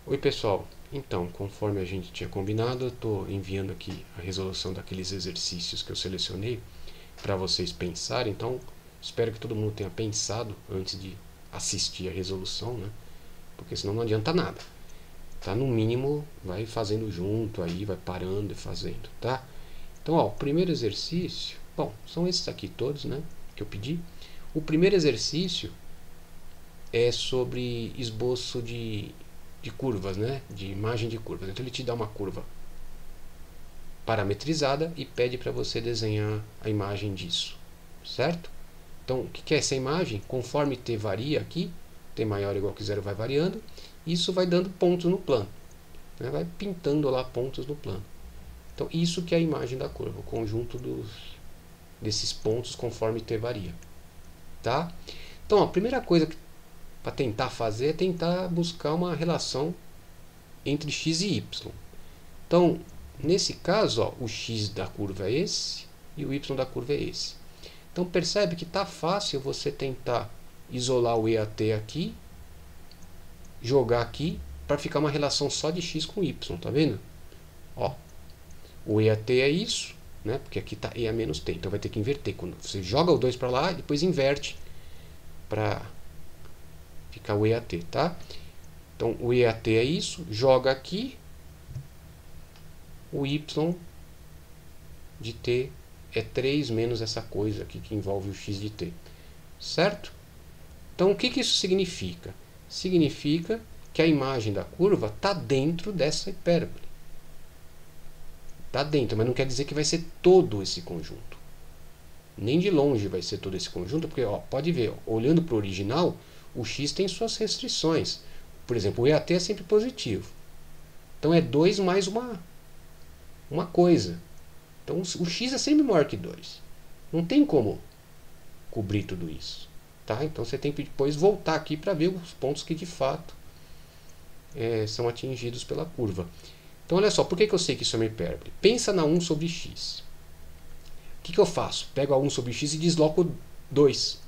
Oi pessoal, então conforme a gente tinha combinado, eu estou enviando aqui a resolução daqueles exercícios que eu selecionei para vocês pensarem. Então espero que todo mundo tenha pensado antes de assistir a resolução, né? Porque senão não adianta nada. Tá? No mínimo vai fazendo junto aí, vai parando e fazendo, tá? Então ó, o primeiro exercício, bom, são esses aqui todos, né, que eu pedi. O primeiro exercício é sobre esboço de curvas, né? De imagem de curvas. Então ele te dá uma curva parametrizada e pede para você desenhar a imagem disso, certo? Então o que é essa imagem? Conforme t varia aqui, t maior ou igual que zero vai variando, isso vai dando pontos no plano, né? Vai pintando lá pontos no plano. Então isso que é a imagem da curva, o conjunto desses pontos conforme t varia, tá? Então a primeira coisa para tentar fazer é tentar buscar uma relação entre x e y. Então, nesse caso, ó, o x da curva é esse e o y da curva é esse. Então percebe que está fácil você tentar isolar o EAT aqui, jogar aqui, para ficar uma relação só de x com y, tá vendo? Ó, o EAT é isso, né? Porque aqui está E a menos t, então vai ter que inverter. Quando você joga o 2 para lá, depois inverte para ficar o EAT, tá? Então o EAT é isso, joga aqui, o y de t é 3 menos essa coisa aqui que envolve o x de t, certo? Então o que isso significa? Significa que a imagem da curva está dentro dessa hipérbole. Está dentro, mas não quer dizer que vai ser todo esse conjunto. Nem de longe vai ser todo esse conjunto, porque ó, pode ver, ó, olhando para o original, o x tem suas restrições. Por exemplo, o EAT é sempre positivo. Então é 2 mais uma coisa. Então o x é sempre maior que 2. Não tem como cobrir tudo isso. Tá? Então você tem que depois voltar aqui para ver os pontos que de fato são atingidos pela curva. Então olha só, por que eu sei que isso é uma hipérbole? Pensa na 1 sobre x. O que eu faço? Pego a 1 sobre x e desloco 2.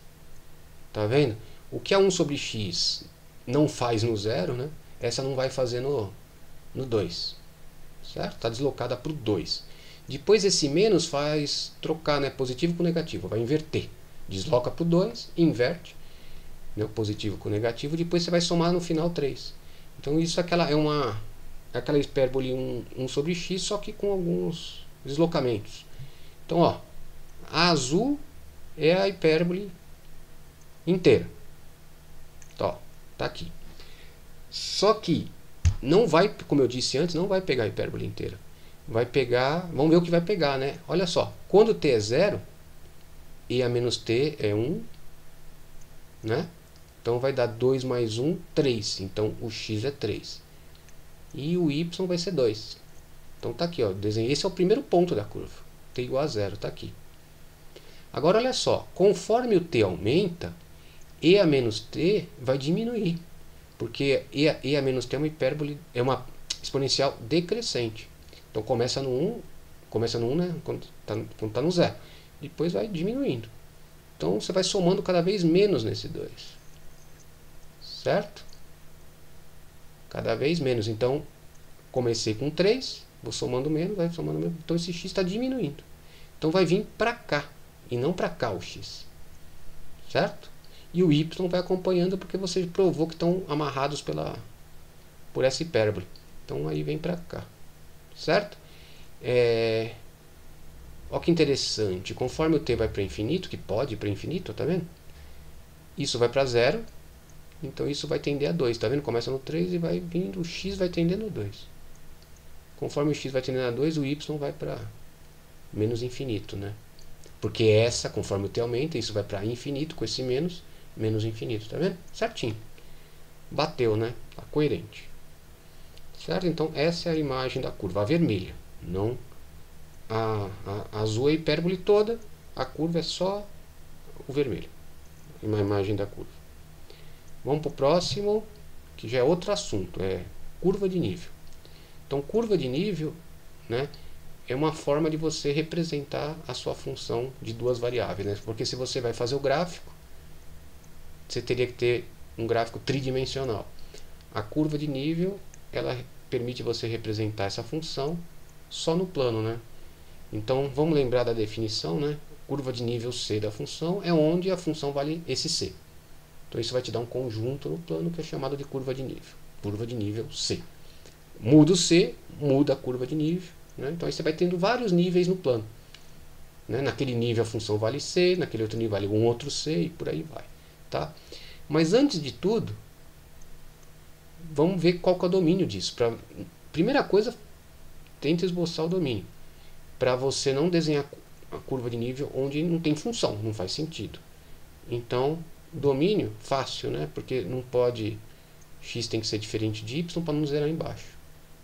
Tá vendo? O que a 1 sobre x não faz no zero, né? Essa não vai fazer no 2. Certo? Está deslocada para o 2. Depois esse menos faz trocar, né, positivo com negativo, vai inverter. Desloca para o 2, inverte, né, o positivo com o negativo, depois você vai somar no final 3. Então isso é aquela hipérbole 1 sobre x, só que com alguns deslocamentos. Então ó, a azul é a hipérbole inteira. Então, ó, tá aqui. Só que não vai, como eu disse antes, não vai pegar a hipérbole inteira. Vai pegar, vamos ver o que vai pegar, né? Olha só, quando t é 0, e a menos t é 1, né? Então vai dar 2 mais 1, 3. Então o x é 3. E o y vai ser 2. Então tá aqui, ó, desenhei. Esse é o primeiro ponto da curva. T igual a 0, tá aqui. Agora olha só, conforme o t aumenta, e a menos t vai diminuir. Porque e a menos t é uma hipérbole, é uma exponencial decrescente. Então começa no 1, né, quando tá no 0. Depois vai diminuindo. Então você vai somando cada vez menos nesse 2. Certo? Cada vez menos. Então comecei com 3, vou somando menos, vai somando menos. Então esse x está diminuindo. Então vai vir para cá e não para cá o x. Certo? E o y vai acompanhando porque você provou que estão amarrados por essa hipérbole. Então aí vem para cá. Certo? Olha que interessante. Conforme o t vai para infinito, que pode ir para infinito, tá vendo? Isso vai para 0. Então isso vai tender a 2. Tá vendo? Começa no 3 e vai vindo. O x vai tendendo a 2. Conforme o x vai tendendo a 2, o y vai para menos infinito, né? Porque essa, conforme o t aumenta, isso vai para infinito com esse menos infinito. Tá vendo? Certinho. Bateu, né? Tá coerente. Certo? Então essa é a imagem da curva, a vermelha. Não a azul é a hipérbole toda, a curva é só o vermelho. Uma imagem da curva. Vamos para o próximo, que já é outro assunto, é curva de nível. Então curva de nível, né, é uma forma de você representar a sua função de duas variáveis, né? Porque se você vai fazer o gráfico, você teria que ter um gráfico tridimensional. A curva de nível ela permite você representar essa função só no plano, né? Então vamos lembrar da definição, né? Curva de nível C da função é onde a função vale esse C. Então isso vai te dar um conjunto no plano que é chamado de curva de nível C. Muda o C, muda a curva de nível, né? Então aí você vai tendo vários níveis no plano, né? Naquele nível a função vale C, naquele outro nível vale um outro C e por aí vai, tá? Mas antes de tudo, vamos ver qual que é o domínio disso. Primeira coisa, tenta esboçar o domínio, para você não desenhar a curva de nível onde não tem função, não faz sentido. Então, domínio, fácil, né? Porque não pode, x tem que ser diferente de y para não zerar embaixo,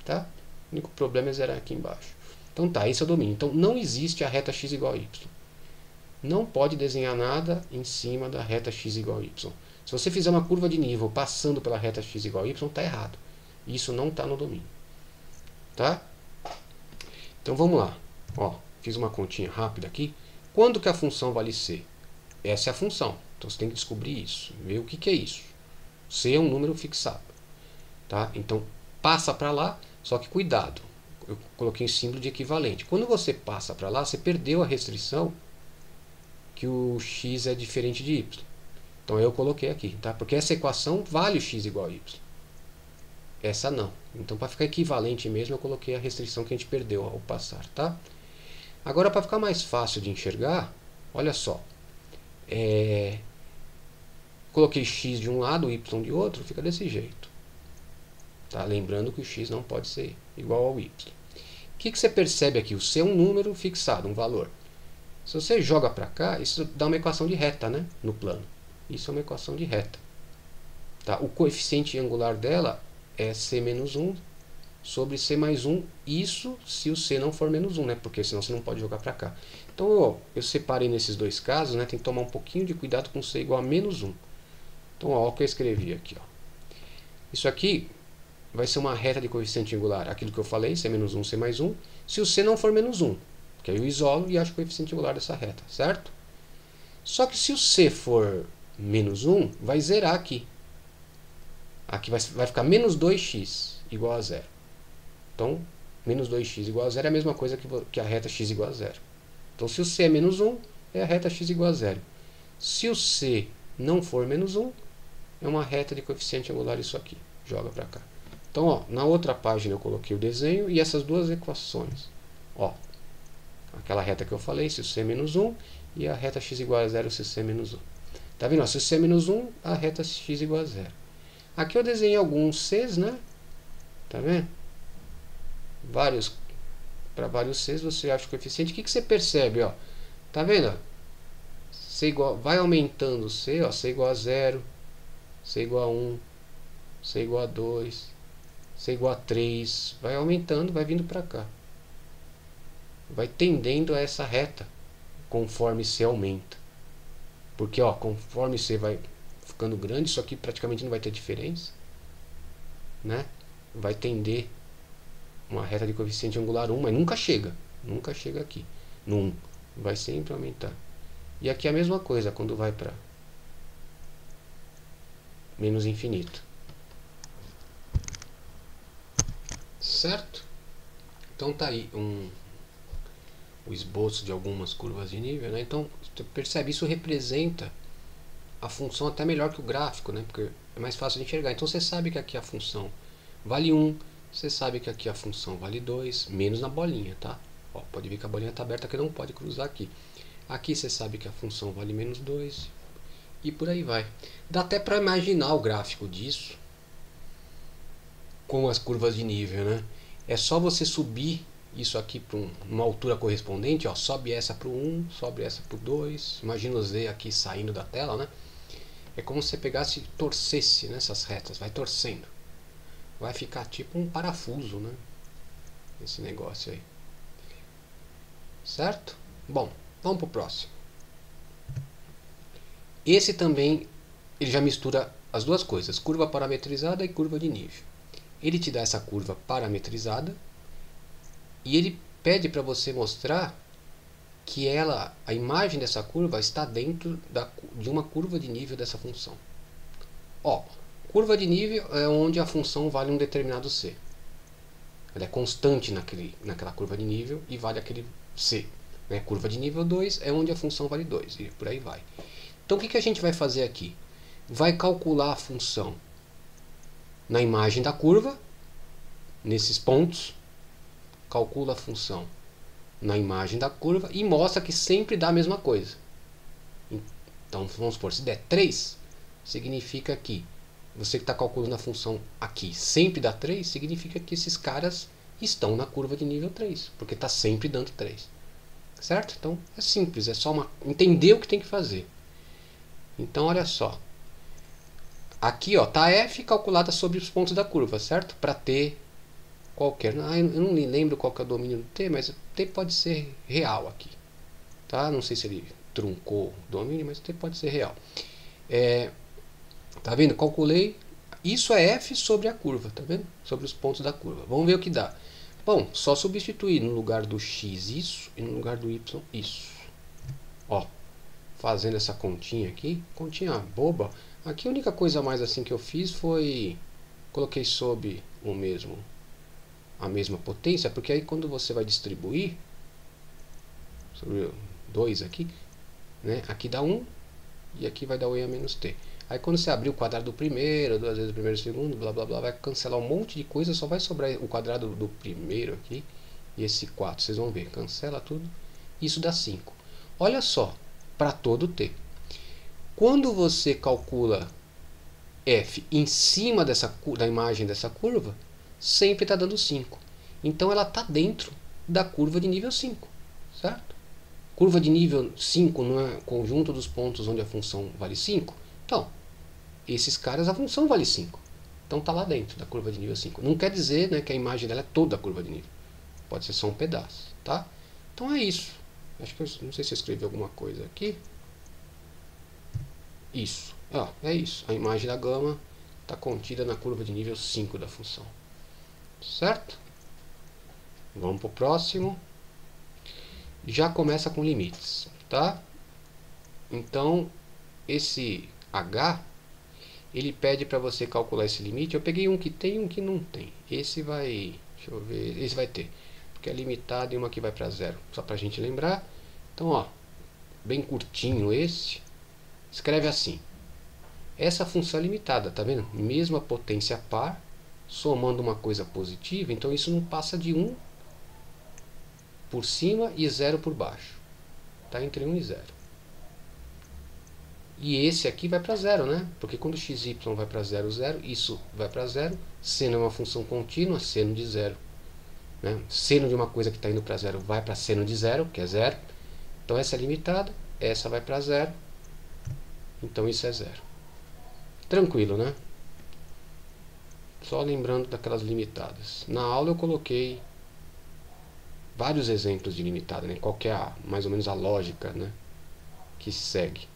tá? O único problema é zerar aqui embaixo. Então tá, esse é o domínio. Então não existe a reta x igual a y. Não pode desenhar nada em cima da reta x igual a y. Se você fizer uma curva de nível passando pela reta x igual a y, está errado. Isso não está no domínio, tá? Então vamos lá. Ó, fiz uma continha rápida aqui. Quando que a função vale c? Essa é a função. Então você tem que descobrir isso, ver o que, que é isso. C é um número fixado, tá? Então passa para lá, só que cuidado. Eu coloquei um símbolo de equivalente. Quando você passa para lá, você perdeu a restrição que o x é diferente de y. Então eu coloquei aqui, tá? Porque essa equação vale o x igual a y. Essa não. Então para ficar equivalente mesmo, eu coloquei a restrição que a gente perdeu ao passar, tá? Agora para ficar mais fácil de enxergar, olha só. Coloquei x de um lado, y de outro, fica desse jeito. Tá? Lembrando que o x não pode ser igual ao y. O que você percebe aqui? O c é um número fixado, um valor. Se você joga para cá, isso dá uma equação de reta, né? No plano. Isso é uma equação de reta. Tá? O coeficiente angular dela é c menos 1 sobre c mais 1. Isso se o c não for menos 1, né? Porque senão você não pode jogar para cá. Então ó, eu separei nesses dois casos, né? Tem que tomar um pouquinho de cuidado com c igual a menos 1. Então ó, o que eu escrevi aqui. Ó. Isso aqui vai ser uma reta de coeficiente angular. Aquilo que eu falei, c menos 1, c mais 1. Se o c não for menos 1. Que aí eu isolo e acho o coeficiente angular dessa reta, certo? Só que se o c for menos 1, vai zerar aqui. Aqui vai ficar menos 2x igual a 0. Então, menos 2x igual a 0 é a mesma coisa que a reta x igual a 0. Então, se o c é menos 1, é a reta x igual a 0. Se o c não for menos 1, é uma reta de coeficiente angular isso aqui. Joga para cá. Então, ó, na outra página eu coloquei o desenho e essas duas equações. Ó, aquela reta que eu falei, se o c é menos 1, e a reta x igual a 0 se o c é menos 1. Tá vendo? Ó, se o c é menos 1, a reta x igual a 0. Aqui eu desenhei alguns c's, né? Tá vendo? Para vários c's você acha o coeficiente. O que você percebe? Ó? Tá vendo? C igual, vai aumentando o c, ó, c igual a 0, c igual a 1, c igual a 2, c igual a 3. Vai aumentando, vai vindo para cá. Vai tendendo a essa reta conforme c aumenta. Porque ó, conforme c vai ficando grande, isso aqui praticamente não vai ter diferença, né? Vai tender uma reta de coeficiente angular 1, mas nunca chega aqui no 1, vai sempre aumentar. E aqui é a mesma coisa quando vai para menos infinito, certo? Então tá aí o esboço de algumas curvas de nível, né? Então você percebe, isso representa a função até melhor que o gráfico, né? Porque é mais fácil de enxergar. Então você sabe que aqui a função vale 1, você sabe que aqui a função vale 2, menos na bolinha, tá? Ó, pode ver que a bolinha está aberta que não pode cruzar aqui. Aqui você sabe que a função vale menos 2 e por aí vai. Dá até para imaginar o gráfico disso com as curvas de nível, né? É só você subir isso aqui para uma altura correspondente, ó, sobe essa para o 1, sobe essa para o 2. Imagina o Z aqui saindo da tela, né? É como se você pegasse e torcesse nessas retas, vai torcendo. Vai ficar tipo um parafuso, né? Esse negócio aí. Certo? Bom, vamos para o próximo. Esse também, ele já mistura as duas coisas, curva parametrizada e curva de nível. Ele te dá essa curva parametrizada e ele pede para você mostrar que a imagem dessa curva está dentro de uma curva de nível dessa função. Ó, Curva de nível é onde a função vale um determinado C. Ela é constante naquela curva de nível e vale aquele C. Né? Curva de nível 2 é onde a função vale 2 e por aí vai. Então o que a gente vai fazer aqui? Vai calcular a função na imagem da curva, nesses pontos, calcula a função na imagem da curva e mostra que sempre dá a mesma coisa. Então vamos supor, se der 3, significa que você que está calculando a função aqui sempre dá 3, significa que esses caras estão na curva de nível 3, porque está sempre dando 3. Certo? Então é simples, é só entender o que tem que fazer. Então olha só. Aqui está f calculada sobre os pontos da curva, certo? Para t qualquer. Eu não me lembro qual que é o domínio do t, mas t pode ser real aqui. Tá? Não sei se ele truncou o domínio, mas t pode ser real. Tá vendo? Calculei. Isso é f sobre a curva, tá vendo? Sobre os pontos da curva. Vamos ver o que dá. Bom, só substituir no lugar do x isso e no lugar do y isso. Ó, fazendo essa continha aqui, continha boba. Aqui a única coisa mais assim que eu fiz foi coloquei sob a mesma potência, porque aí quando você vai distribuir sobre 2 aqui, né? Aqui dá 1 e aqui vai dar o e a menos t. Aí quando você abrir o quadrado do primeiro, 2 vezes o primeiro e o segundo, blá blá blá, vai cancelar um monte de coisa, só vai sobrar o quadrado do primeiro aqui e esse 4, vocês vão ver, cancela tudo, isso dá 5. Olha só, para todo t. Quando você calcula f em cima da imagem dessa curva, sempre está dando 5. Então ela está dentro da curva de nível 5, certo? Curva de nível 5 não é conjunto dos pontos onde a função vale 5? Então, esses caras a função vale 5. Então está lá dentro da curva de nível 5. Não quer dizer, né, que a imagem dela é toda a curva de nível. Pode ser só um pedaço, tá? Então é isso. Acho que não sei se eu escrevi alguma coisa aqui. Isso. É isso. A imagem da gama está contida na curva de nível 5 da função. Certo? Vamos para o próximo. Já começa com limites, tá? Então, esse h, ele pede para você calcular esse limite. Eu peguei um que tem e um que não tem. Esse vai, deixa eu ver, esse vai ter, porque é limitado e uma que vai para zero, só para a gente lembrar. Então, ó, bem curtinho esse. Escreve assim. Essa função é limitada, tá vendo? Mesma potência par, somando uma coisa positiva, então isso não passa de 1 por cima e 0 por baixo. Está entre 1 e 0. E esse aqui vai para 0, né? Porque quando xy vai para 0, 0, isso vai para 0. Seno é uma função contínua, seno de 0. Né? Seno de uma coisa que está indo para 0 vai para seno de 0, que é 0. Então essa é limitada, essa vai para 0. Então isso é 0. Tranquilo, né? Só lembrando daquelas limitadas. Na aula eu coloquei vários exemplos de limitada, né? Qual que é mais ou menos a lógica, né, que segue.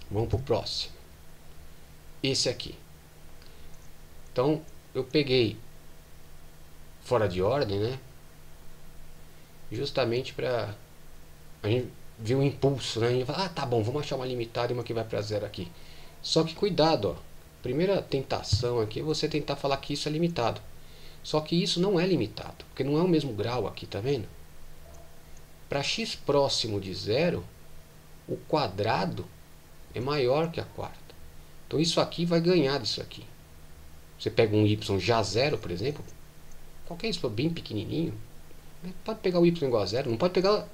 Vamos para o próximo. Esse aqui. Então, eu peguei fora de ordem, né? Justamente para a gente ver o impulso, né? A gente fala, tá bom, vamos achar uma limitada e uma que vai para 0 aqui. Só que cuidado, ó. Primeira tentação aqui é você tentar falar que isso é limitado. Só que isso não é limitado, porque não é o mesmo grau aqui, tá vendo? Para x próximo de 0, o quadrado é maior que a quarta. Então isso aqui vai ganhar disso aqui. Você pega um y já 0, por exemplo, qualquer y bem pequenininho, né? Pode pegar o y igual a 0, não pode pegar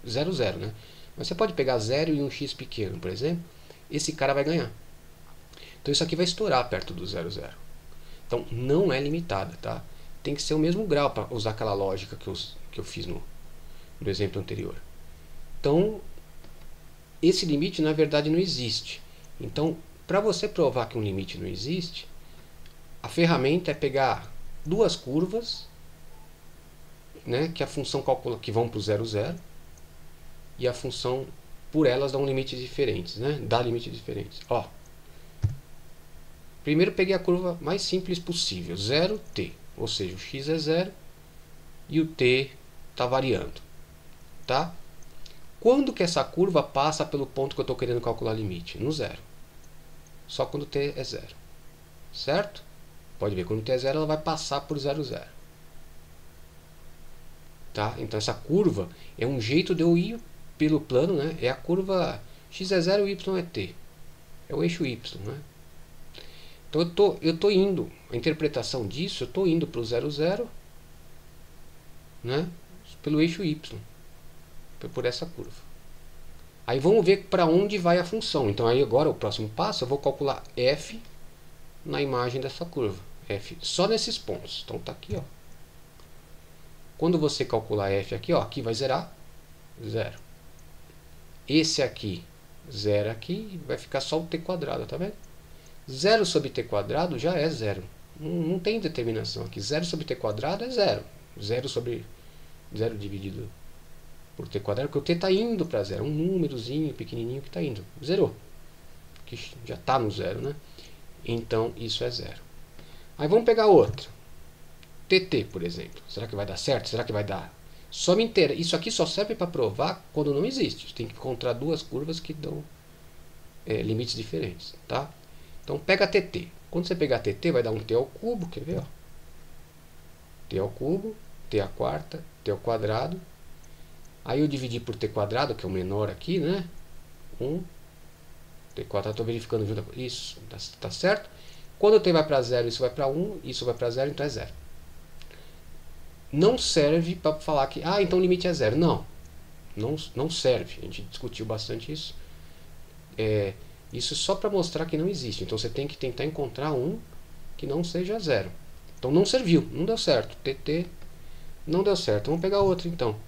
0, 0, né? Mas você pode pegar 0 e um x pequeno, por exemplo, esse cara vai ganhar. Então isso aqui vai estourar perto do 0, 0. Então não é limitada, tá? Tem que ser o mesmo grau para usar aquela lógica que eu fiz no exemplo anterior. Então esse limite na verdade não existe. Então para você provar que um limite não existe, a ferramenta é pegar duas curvas, né, que a função calcula que vão para o 0, 0, e a função por elas dá um limites diferentes, né? Dá limites diferentes. Ó, primeiro peguei a curva mais simples possível, 0t, ou seja, o x é 0 e o t está variando, tá? Quando que essa curva passa pelo ponto que eu estou querendo calcular limite? No 0. Só quando t é 0. certo? Pode ver, quando t é zero, ela vai passar por 0, 0. Tá? Então essa curva é um jeito de eu ir pelo plano, né? É a curva x é 0 e y é t. É o eixo y, né? Então eu tô indo, a interpretação disso, eu estou indo para o 0, 0, né? Pelo eixo y, por essa curva. Aí vamos ver para onde vai a função. Então aí agora o próximo passo eu vou calcular f na imagem dessa curva. F só nesses pontos. Então tá aqui, ó. Quando você calcular f aqui, ó, aqui vai zerar 0. Esse aqui, 0 aqui, vai ficar só o t quadrado, tá vendo? 0 sobre t quadrado já é 0. Não tem determinação aqui. 0 sobre t quadrado é 0. 0 sobre 0 dividido por t quadrado, porque o t está indo para 0. Um númerozinho pequenininho que está indo. Zerou. Que já está no 0, né? Então isso é 0. Aí vamos pegar outra. TT, por exemplo. Será que vai dar certo? Será que vai dar? Soma inteira. Isso aqui só serve para provar quando não existe. Você tem que encontrar duas curvas que dão limites diferentes, tá? Então pega TT. Quando você pegar TT, vai dar um t ao cubo, quer ver? Ó? T ao cubo, t à quarta, t ao quadrado. Aí eu dividi por t quadrado, que é o menor aqui, né? 1. T quadrado, estou verificando junto. Isso, tá certo? Quando o t vai para 0, isso vai para 1, isso vai para 0, então é 0. Não serve para falar que, então o limite é 0. Não serve. A gente discutiu bastante isso. Isso só para mostrar que não existe. Então você tem que tentar encontrar um que não seja 0. Então não serviu, não deu certo. TT não deu certo. Vamos pegar outro então.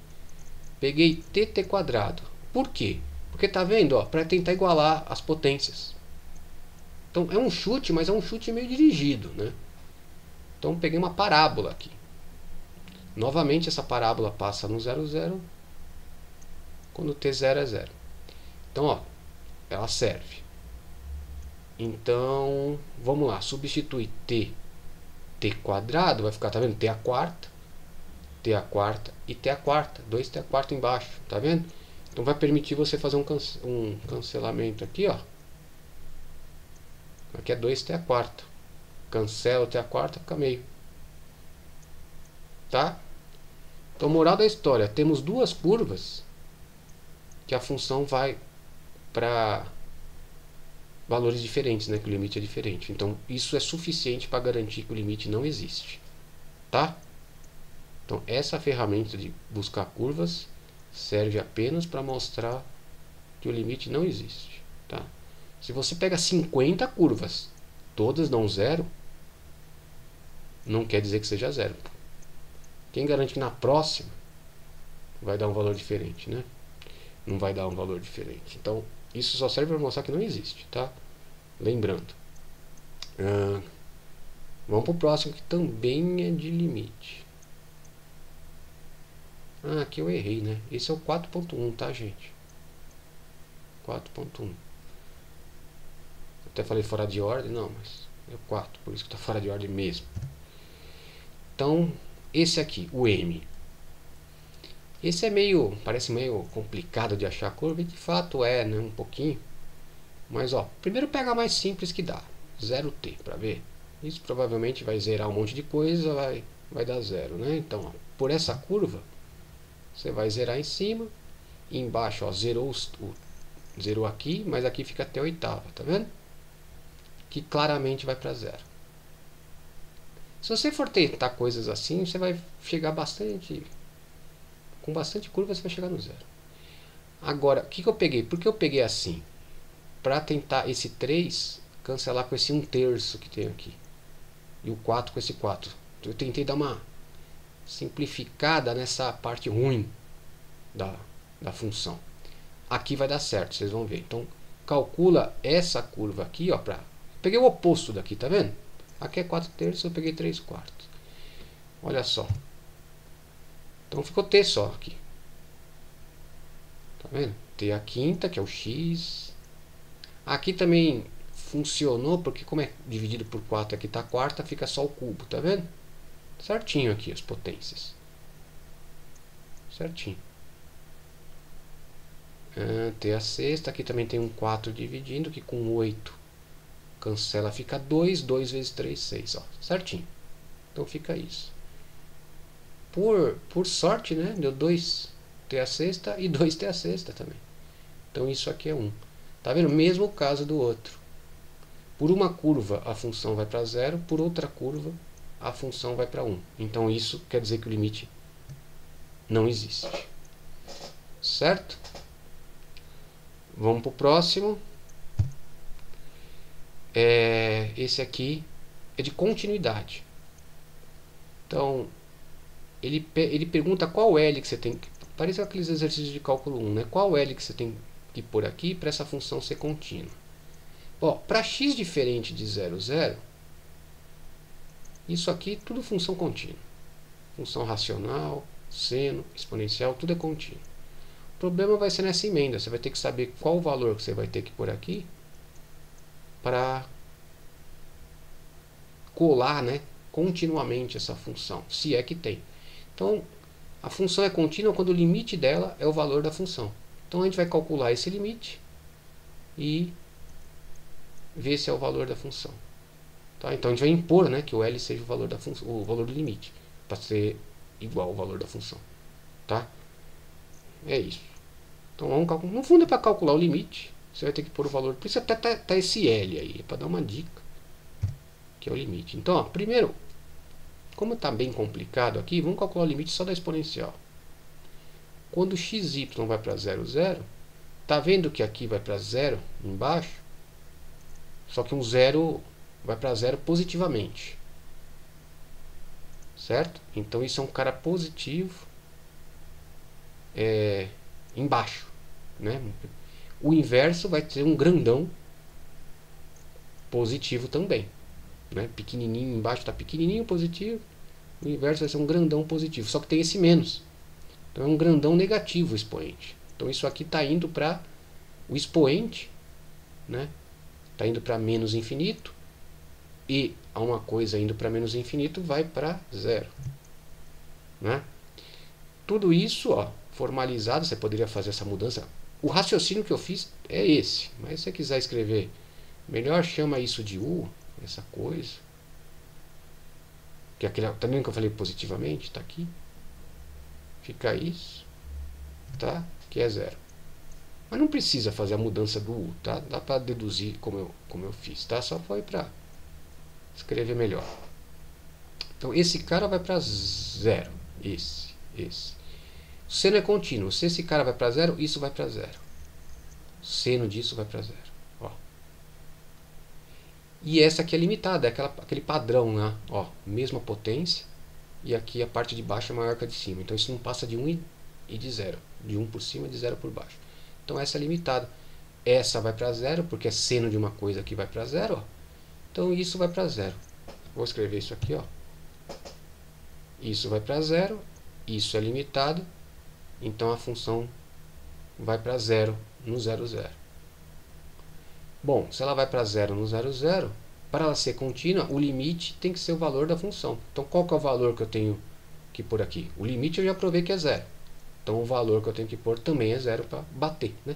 Peguei TT quadrado. Por quê? Porque tá vendo, ó, para tentar igualar as potências. Então é um chute, mas é um chute meio dirigido, né? Então peguei uma parábola aqui. Novamente essa parábola passa no 0, 0 quando t0 é 0. Então, ó, ela serve. Então, vamos lá, substitui t quadrado, vai ficar, tá vendo? T à quarta e t à quarta, 2t à quarta embaixo, tá vendo? Então vai permitir você fazer um cancelamento aqui, ó. Aqui é 2t à quarta. Cancela o t à quarta, fica meio. Tá? Então, moral da história, temos duas curvas que a função vai para valores diferentes, né? Que o limite é diferente. Então, isso é suficiente para garantir que o limite não existe. Tá? Então, essa ferramenta de buscar curvas serve apenas para mostrar que o limite não existe. Tá? Se você pega 50 curvas, todas dão 0, não quer dizer que seja 0. Quem garante que na próxima vai dar um valor diferente, né? Não vai dar um valor diferente. Então, isso só serve para mostrar que não existe, tá? Lembrando. Vamos para o próximo, que também é de limite. Aqui eu errei, né? Esse é o 4.1, tá, gente? 4.1. Até falei fora de ordem, não, mas é o 4, por isso que está fora de ordem mesmo. Então, esse aqui, o M. Esse parece meio complicado de achar a curva, e de fato é, né, um pouquinho. Mas, ó, primeiro pega a mais simples que dá, 0t, para ver. Isso provavelmente vai zerar um monte de coisa, vai dar 0, né? Então, ó, por essa curva, você vai zerar em cima, e embaixo, ó, zerou aqui, mas aqui fica até a oitava, tá vendo? Que claramente vai para 0. Se você for tentar coisas assim, você vai chegar com bastante curva você vai chegar no 0. Agora, o que eu peguei? Por que eu peguei assim? Para tentar esse 3 cancelar com esse 1/3 que tem aqui. E o 4 com esse 4. Eu tentei dar uma simplificada nessa parte ruim da função. Aqui vai dar certo, vocês vão ver. Então, calcula essa curva aqui, ó, peguei o oposto daqui, tá vendo? Aqui é 4/3, eu peguei 3/4. Olha só. Então ficou t só aqui. Tá vendo? T à quinta, que é o x. Aqui também funcionou, porque como é dividido por 4 aqui tá a quarta, fica só o cubo, tá vendo? Certinho aqui as potências. Certinho. T à sexta, aqui também tem um 4 dividindo, que com 8 cancela, fica 2, 2 vezes 3, 6, ó, certinho. Então fica isso. Por sorte, né, deu 2t a sexta e 2t a sexta também. Então isso aqui é 1. Tá vendo? Mesmo caso do outro. Por uma curva a função vai para 0, por outra curva a função vai para 1. Então isso quer dizer que o limite não existe. Certo? Vamos para o próximo. Esse aqui é de continuidade. Então, ele pergunta qual L que você tem que... Parece aqueles exercícios de cálculo 1, né? Qual L que você tem que pôr aqui para essa função ser contínua? Para x diferente de 0, 0, isso aqui tudo função contínua. Função racional, seno, exponencial, tudo é contínuo. O problema vai ser nessa emenda. Você vai ter que saber qual o valor que você vai ter que pôr aqui para colar, né, continuamente essa função, se é que tem. Então, a função é contínua quando o limite dela é o valor da função. Então, a gente vai calcular esse limite e ver se é o valor da função. Tá? Então, a gente vai impor, né, que o L seja o valor da função, o valor do limite, para ser igual ao valor da função. Tá? É isso. Então, vamos calcular. No fundo, é para calcular o limite, você vai ter que pôr o valor. Por isso até tá esse L aí, é para dar uma dica, que é o limite. Então, ó, primeiro, como está bem complicado aqui, vamos calcular o limite só da exponencial. Quando xy vai para 0, 0, tá vendo que aqui vai para 0 embaixo? Só que um 0 vai para 0 positivamente. Certo? Então isso é um cara positivo embaixo. Né? O inverso vai ser um grandão positivo também. Né? Pequenininho embaixo está pequenininho positivo. O inverso vai ser um grandão positivo. Só que tem esse menos. Então é um grandão negativo o expoente. Então isso aqui está indo para o expoente, né? Está indo para menos infinito. E a uma coisa indo para menos infinito vai para 0. Né? Tudo isso, ó, formalizado, você poderia fazer essa mudança. O raciocínio que eu fiz é esse. Mas se você quiser escrever melhor, chama isso de U, essa coisa. Que aquele, tá vendo que eu falei positivamente? Está aqui. Fica isso. Tá? Que é 0. Mas não precisa fazer a mudança do U, tá? Dá para deduzir como eu fiz, tá? Só foi para escrever melhor. Então esse cara vai para 0. Esse. O seno é contínuo. Se esse cara vai para 0, isso vai para 0. O seno disso vai para 0. Ó. E essa aqui é limitada, é aquele padrão, né? Ó, mesma potência. E aqui a parte de baixo é maior que a de cima. Então isso não passa de 1 e de 0. De 1 por cima e de 0 por baixo. Então essa é limitada. Essa vai para 0, porque é seno de uma coisa que vai para 0. Ó. Então isso vai para 0. Vou escrever isso aqui. Ó. Isso vai para 0. Isso é limitado. Então a função vai para 0 no 0, 0. Bom, se ela vai para 0 no 0, 0, para ela ser contínua, o limite tem que ser o valor da função. Então qual que é o valor que eu tenho que pôr aqui? O limite eu já provei que é 0. Então o valor que eu tenho que pôr também é 0 para bater. Né?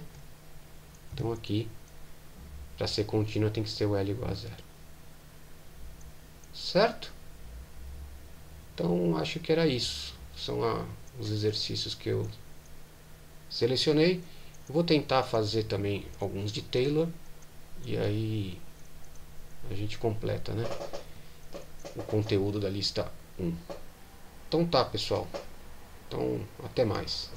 Então aqui, para ser contínua, tem que ser o L igual a 0. Certo? Então acho que era isso. São os exercícios que eu selecionei. Vou tentar fazer também alguns de Taylor. E aí a gente completa, né, o conteúdo da lista 1. Então tá, pessoal. Então até mais.